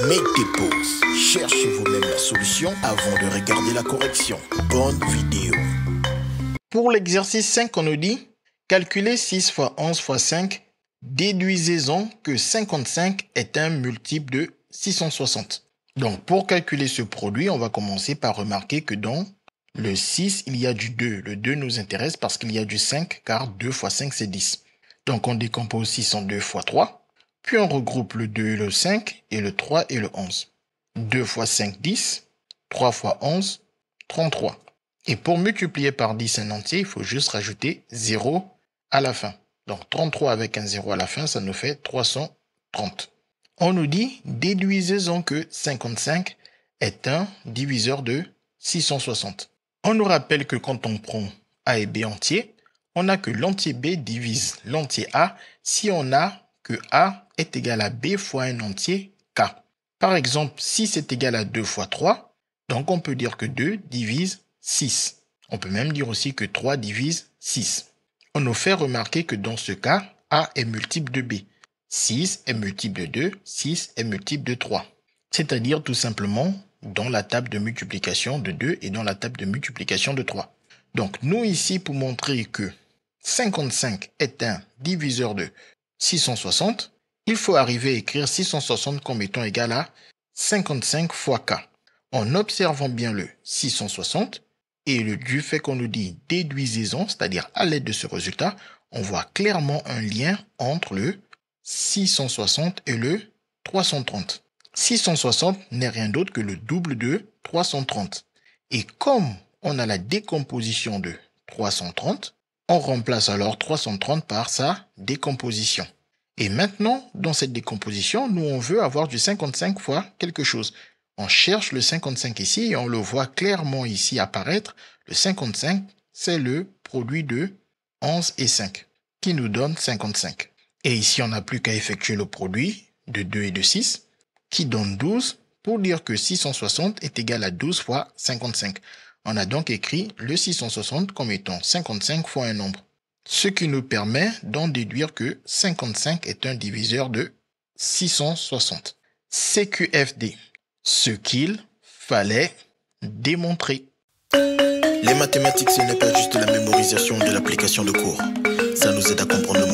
Mettez pause, cherchez vous-même la solution avant de regarder la correction. Bonne vidéo. Pour l'exercice 5, on nous dit calculez 6 fois 11 fois 5, déduisez-en que 55 est un multiple de 660. Donc pour calculer ce produit, on va commencer par remarquer que dans le 6, il y a du 2. Le 2 nous intéresse parce qu'il y a du 5, car 2 fois 5, c'est 10. Donc on décompose 6 en 2 fois 3. Puis on regroupe le 2 et le 5, et le 3 et le 11. 2 fois 5, 10. 3 fois 11, 33. Et pour multiplier par 10 un entier, il faut juste rajouter 0 à la fin. Donc 33 avec un 0 à la fin, ça nous fait 330. On nous dit, déduisez-en que 55 est un diviseur de 660. On nous rappelle que quand on prend A et B entiers, on a que l'entier B divise l'entier A si on a que A est égal à B fois un entier K. Par exemple, 6 est égal à 2 fois 3, donc on peut dire que 2 divise 6. On peut même dire aussi que 3 divise 6. On nous fait remarquer que dans ce cas, A est multiple de B. 6 est multiple de 2, 6 est multiple de 3. C'est-à-dire tout simplement dans la table de multiplication de 2 et dans la table de multiplication de 3. Donc nous ici, pour montrer que 55 est un diviseur de 660, il faut arriver à écrire 660 comme étant égal à 55 fois K. En observant bien le 660 et du fait qu'on nous dit déduisez-en, c'est-à-dire à l'aide de ce résultat, on voit clairement un lien entre le 660 et le 330. 660 n'est rien d'autre que le double de 330. Et comme on a la décomposition de 330, on remplace alors 330 par sa décomposition. Et maintenant, dans cette décomposition, nous on veut avoir du 55 fois quelque chose. On cherche le 55 ici et on le voit clairement ici apparaître. Le 55, c'est le produit de 11 et 5 qui nous donne 55. Et ici, on n'a plus qu'à effectuer le produit de 2 et de 6 qui donne 12 pour dire que 660 est égal à 12 fois 55. On a donc écrit le 660 comme étant 55 fois un nombre. Ce qui nous permet d'en déduire que 55 est un diviseur de 660. CQFD. Ce qu'il fallait démontrer. Les mathématiques, ce n'est pas juste la mémorisation de l'application de cours. Ça nous aide à comprendre